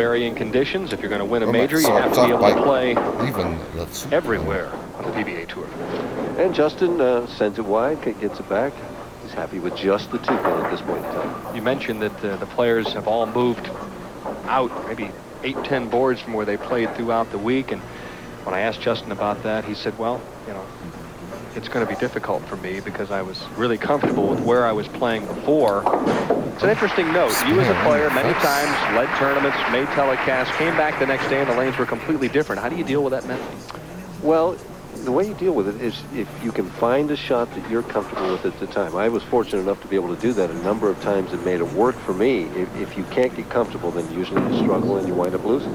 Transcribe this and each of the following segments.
varying conditions. If you're going to win a major, you have to be able to play even everywhere on the PBA Tour. And Justin sends it wide, gets it back. He's happy with just the 2 pin at this point in time. You mentioned that the players have all moved out, maybe 8-10 boards from where they played throughout the week. And when I asked Justin about that, he said, well, you know, it's going to be difficult for me because I was really comfortable with where I was playing before. It's an interesting note. You as a player many times led tournaments, made telecasts, came back the next day and the lanes were completely different. How do you deal with that mentally? Well, the way you deal with it is if you can find a shot that you're comfortable with at the time. I was fortunate enough to be able to do that a number of times and made it work for me. If you can't get comfortable, then usually you struggle and you wind up losing.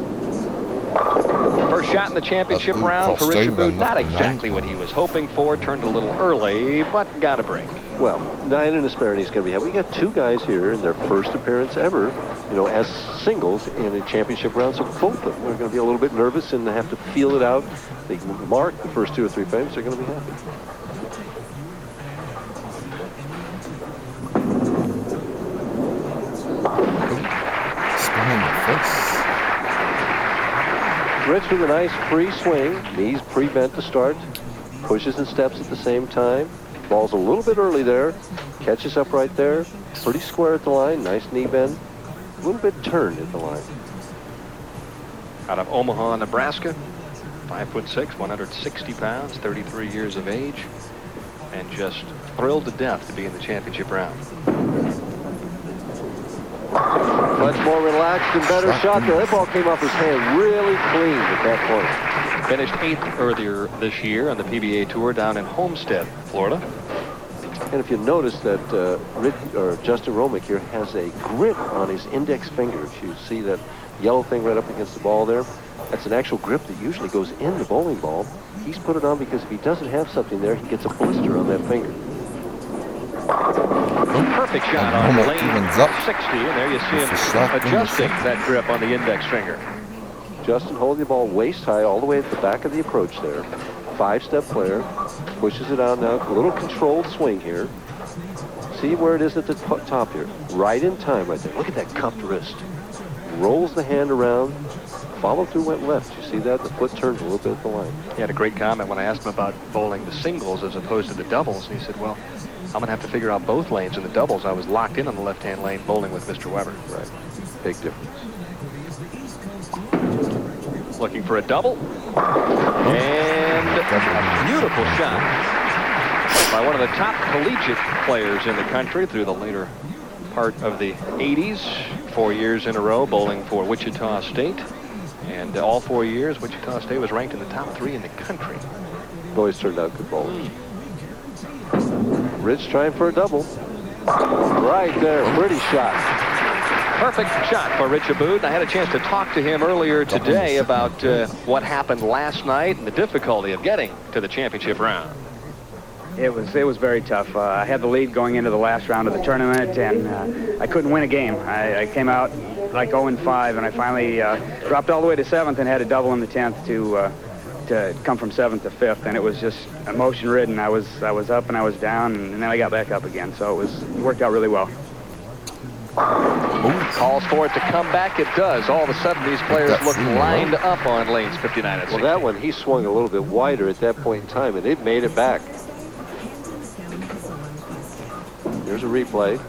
First shot in the championship round for Rich Abboud. Not exactly what he was hoping for. Turned a little early, but got a break. Well, 9 in disparity is going to be happy. We got 2 guys here in their first appearance ever, you know, as singles in a championship round. So both of them are going to be a little bit nervous and have to feel it out. They mark the first 2 or 3 frames. They're going to be happy. Spinning the face. Rich with a nice free swing. Knees pre-bent to start. Pushes and steps at the same time. Ball's a little bit early there. Catches up right there. Pretty square at the line. Nice knee bend. A little bit turned at the line. Out of Omaha, Nebraska. 5'6", 160 pounds, 33 years of age. And just thrilled to death to be in the championship round. Much more relaxed and better shot there. That ball came off his hand really clean at that point. Finished 8th earlier this year on the PBA Tour down in Homestead, Florida. And if you notice that Justin Hromek here has a grip on his index finger. If you see that yellow thing right up against the ball there, that's an actual grip that usually goes in the bowling ball. He's put it on because if he doesn't have something there, he gets a blister on that finger. Perfect shot on lane 60, and there you see him adjusting that grip on the index finger. Justin holding the ball waist high all the way at the back of the approach there. 5-step player, pushes it out now. A little controlled swing here. See where it is at the top here. Right in time right there. Look at that cupped wrist. Rolls the hand around. Follow through went left. You see that? The foot turns a little bit at the line. He had a great comment when I asked him about bowling the singles as opposed to the doubles. And he said, well, I'm going to have to figure out both lanes in the doubles. I was locked in on the left-hand lane bowling with Mr. Weber. Right. Big difference. Looking for a double. And a beautiful shot by one of the top collegiate players in the country through the later part of the 80s. 4 years in a row bowling for Wichita State. And all 4 years, Wichita State was ranked in the top 3 in the country. Always turned out good bowlers. Rich trying for a double. Right there, pretty shot. Perfect shot for Rich Abboud. I had a chance to talk to him earlier today about what happened last night and the difficulty of getting to the championship round. It was very tough. I had the lead going into the last round of the tournament, and I couldn't win a game. I came out like 0-5, and I finally dropped all the way to 7th and had a double in the 10th to come from 7th to 5th, and it was just emotion-ridden. I was up and I was down, and then I got back up again. So it worked out really well. Calls for it to come back. It does. All of a sudden, these players look lined up on lanes 59 and 60. Well, that one, he swung a little bit wider at that point in time, and it made it back. Here's a replay.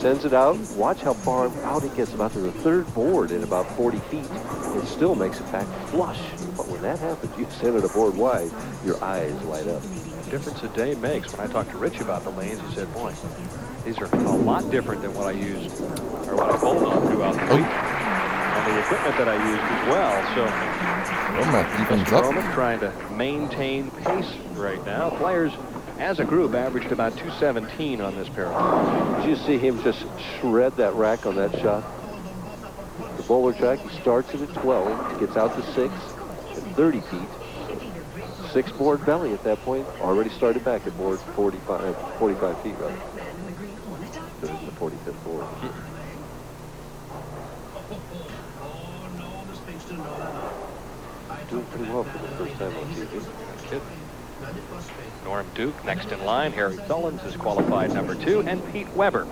Sends it out. Watch how far out it gets, about to the 3rd board in about 40 feet. It still makes it back flush. But when that happens, you send it a board wide, your eyes light up. The difference a day makes. When I talked to Rich about the lanes, he said, boy, these are a lot different than what I used or what I bowled on throughout the week. And the equipment that I used as well. So Hromek trying to maintain pace right now. Players as a group averaged about 217 on this parallel. Did you see him just shred that rack on that shot? The bowler track, he starts it at 12, gets out to 6 at 30 feet. 6 board belly at that point. Already started back at board 45 feet, rather. This is the 45th board. Doing pretty well for the first time on TV. Kid. Norm Duke next in line. Harry Thullins is qualified number 2, and Pete Weber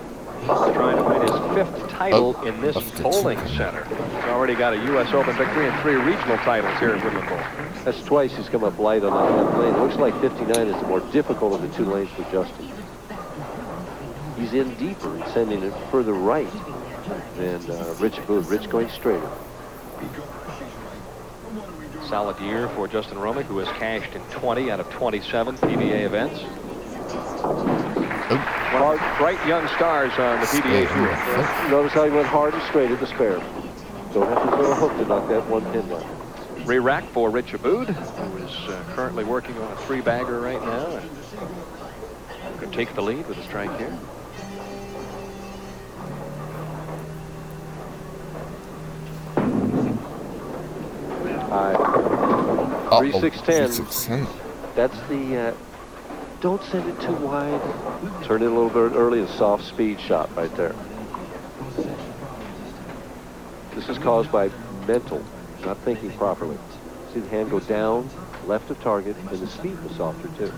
trying to win his 5th title in this bowling center. He's already got a U.S. Open victory and 3 regional titles here at Woodland Bowl. That's twice he's come up light on that lane. It looks like 59 is the more difficult of the 2 lanes for Justin. He's in deeper and sending it further right than Rich Abboud. Rich going straighter. Solid year for Justin Hromek, who has cashed in 20 out of 27 PBA events. One of our bright young stars on the PBA tour. Notice how he went hard and straight at the spare. Don't have to throw a hook to knock that 1 pin down. Re-rack for Rich Abboud, who is currently working on a 3-bagger right now, and could take the lead with a strike here. Uh-oh. 3-6-10. That's the, don't send it too wide. Turn it a little bit early, a soft speed shot right there. This is caused by mental, not thinking properly. See the hand go down, left of target, and the speed was softer too.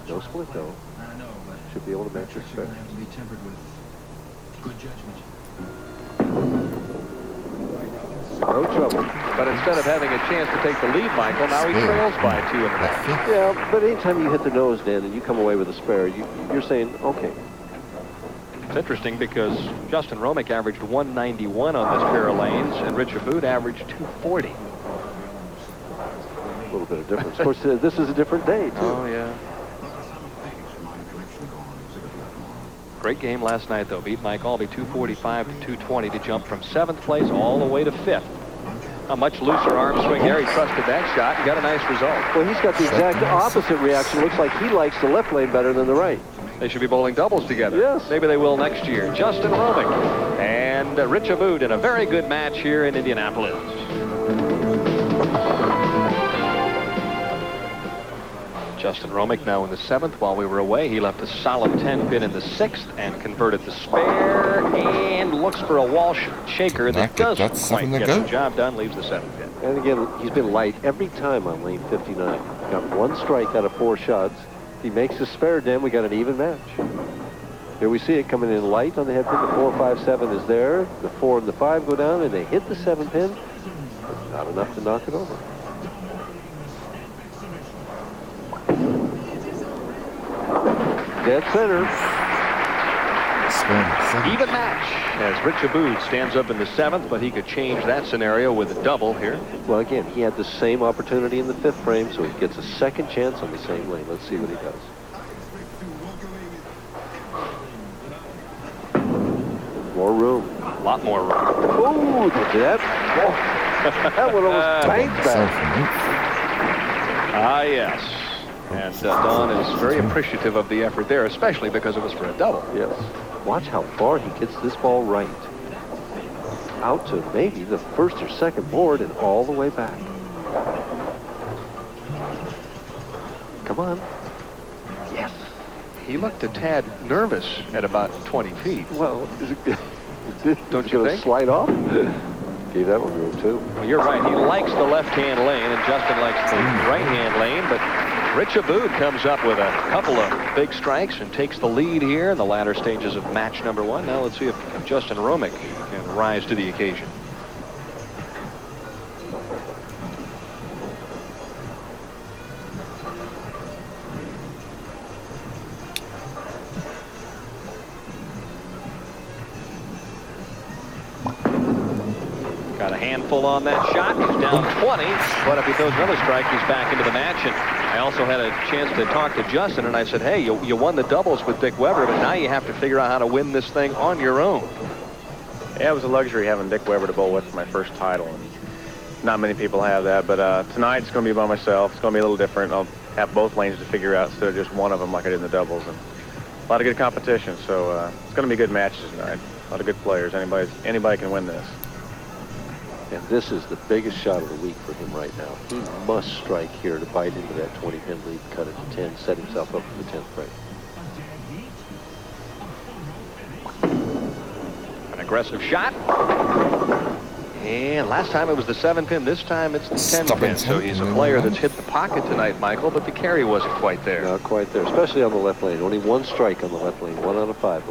No split though. Should be able to match your spare. No trouble. But instead of having a chance to take the lead, Michael, now he trails by 2 in the back. Yeah, but anytime you hit the nose, Dan, and you come away with a spare, you're saying, okay. It's interesting because Justin Hromek averaged 191 on this pair of lanes, and Rich Abboud averaged 240. A little bit of difference. Of course, this is a different day, too. Oh, yeah. Great game last night, though. Beat Mike Albee 245 to 220 to jump from 7th place all the way to 5th. A much looser arm swing there. He trusted that shot and got a nice result. Well, he's got the exact opposite reaction. Looks like he likes the left lane better than the right. They should be bowling doubles together. Yes. Maybe they will next year. Justin Hromek and Rich Abboud in a very good match here in Indianapolis. Justin Hromek now in the 7th. While we were away, he left a solid 10-pin in the 6th and converted the spare and looks for a wall shaker that doesn't quite get the job done, leaves the 7th pin. And again, he's been light every time on lane 59. Got 1 strike out of 4 shots. He makes his spare, Dan. We got an even match. Here we see it coming in light on the head pin. The 4, 5, 7 is there. The 4 and the 5 go down, and they hit the 7 pin. But not enough to knock it over. Dead center. Even match as Rich Abboud stands up in the 7th, but he could change that scenario with a double here. Well, again, he had the same opportunity in the 5th frame, so he gets a second chance on the same lane. Let's see what he does. More room. A lot more room. Oh, that one almost banked back. Ah, yes. And Don is very appreciative of the effort there, especially because it was for a double. Yes. Watch how far he gets this ball right. Out to maybe the 1st or 2nd board and all the way back. Come on. Yes. He looked a tad nervous at about 20 feet. Well, don't you think? Slide off? Gave that one room, too. Well, you're right. He likes the left-hand lane, and Justin likes the right-hand lane, but Rich Abboud comes up with a couple of big strikes and takes the lead here in the latter stages of match number 1. Now let's see if Justin Hromek can rise to the occasion. Got a handful on that shot. He's down 20, but if he throws another strike, he's back into the match. And I also had a chance to talk to Justin, and I said, hey, you won the doubles with Dick Weber, but now you have to figure out how to win this thing on your own. Yeah, it was a luxury having Dick Weber to bowl with for my first title. And not many people have that, but tonight it's going to be by myself. It's going to be a little different. I'll have both lanes to figure out instead of just one of them like I did in the doubles. And a lot of good competition, so it's going to be good matches tonight. A lot of good players. Anybody can win this. And this is the biggest shot of the week for him right now. He must strike here to bite into that 20-pin lead, cut it to 10, set himself up for the 10th frame. An aggressive shot. And last time it was the 7-pin. This time it's the 10-pin. Stubborn So he's a 10-pin. player that's hit the pocket tonight, Michael, but the carry wasn't quite there. Not quite there, especially on the left lane. Only one strike on the left lane. 1 out of 5.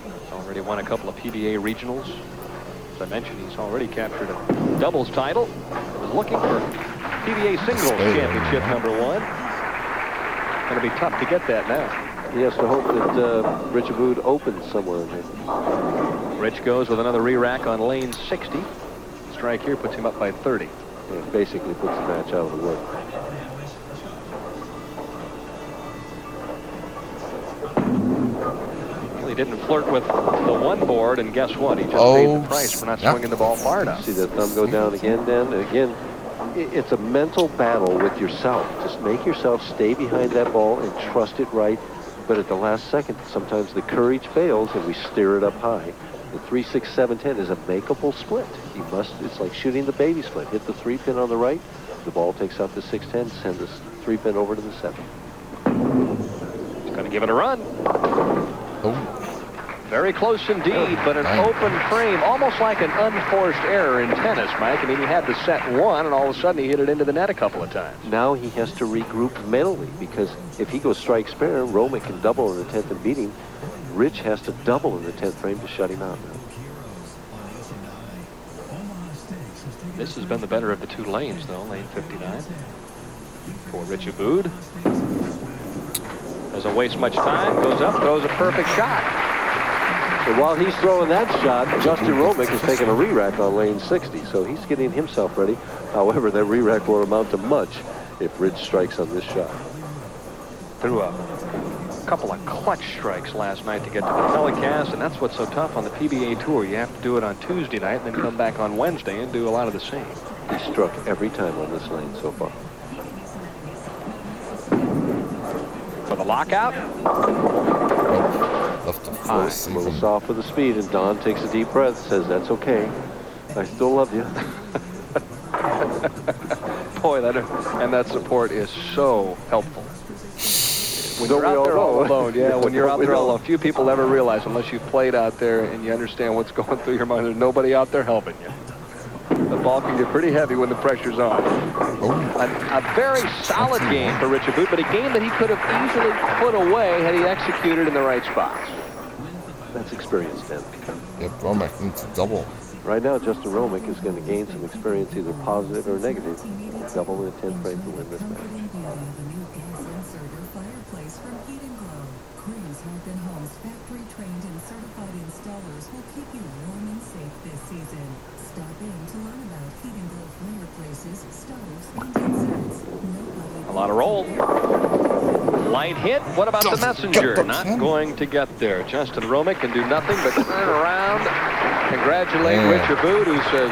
He's already won a couple of PBA regionals. As I mentioned, he's already captured a doubles title. He was looking for PBA singles championship #1. Going to be tough to get that now. He has to hope that Rich Abboud opens somewhere in here. Rich goes with another re-rack on lane 60. Strike here puts him up by 30. It basically puts the match out of the wood. Well, he didn't flirt with the one board, and guess what? He just paid the price for not swinging the ball far enough. See that thumb go down again, Dan? Again, it's a mental battle with yourself. Just make yourself stay behind that ball and trust it right. But at the last second, sometimes the courage fails and we steer it up high. The 3, 6, 7, 10 is a makeable split. You must. It's like shooting the baby split. Hit the 3-pin on the right. The ball takes out the 6-10. Send the 3-pin over to the 7. He's going to give it a run. Oh. Very close indeed, but an open frame, almost like an unforced error in tennis, Mike. I mean, he had the set 1, and all of a sudden he hit it into the net a couple of times. Now he has to regroup mentally, because if he goes strike spare, Hromek can double in the 10th and beat him. Rich has to double in the 10th frame to shut him out now. This has been the better of the two lanes, though, lane 59. For Rich Abboud. Doesn't waste much time, goes up, throws a perfect shot. So while he's throwing that shot, Justin Hromek is taking a re-rack on lane 60, so he's getting himself ready. However, that re-rack won't amount to much if Rich strikes on this shot. Threw a couple of clutch strikes last night to get to the telecast, and that's what's so tough on the PBA Tour. You have to do it on Tuesday night and then come back on Wednesday and do a lot of the same. He struck every time on this lane so far. For the lockout. Left to A full little season. soft with the speed, and Don takes a deep breath, says, "That's okay. I still love you." Boy, that support is so helpful. When Don't you're we out there all all know? alone, yeah, when you're out We there all know. alone, few people ever realize, unless you've played out there and you understand what's going through your mind, there's nobody out there helping you. The ball can get pretty heavy when the pressure's on. A very solid game for Rich Abboud, but a game that he could have easily put away had he executed in the right spots. That's experience, Dan. Yep, Hromek needs a double. Right now, Justin Hromek is going to gain some experience, either positive or negative. Double in the 10th frame to win this match. A lot of roll. Light hit. What about the messenger? Not going to get there. Justin Hromek can do nothing but turn around, congratulate Rich Abboud, who says,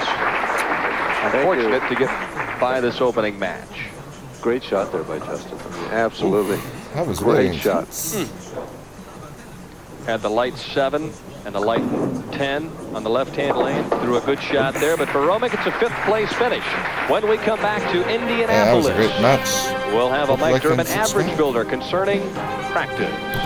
unfortunate to get by this opening match. Great shot there by Justin. Absolutely. That was Great really shot. Had the light 7 and the light 10 on the left-hand lane. Threw a good shot there, but for Hromek, it's a 5th place finish. When we come back to Indianapolis, that was a great match. we'll have a Mike Hopefully I Durbin can average subscribe. builder concerning practice.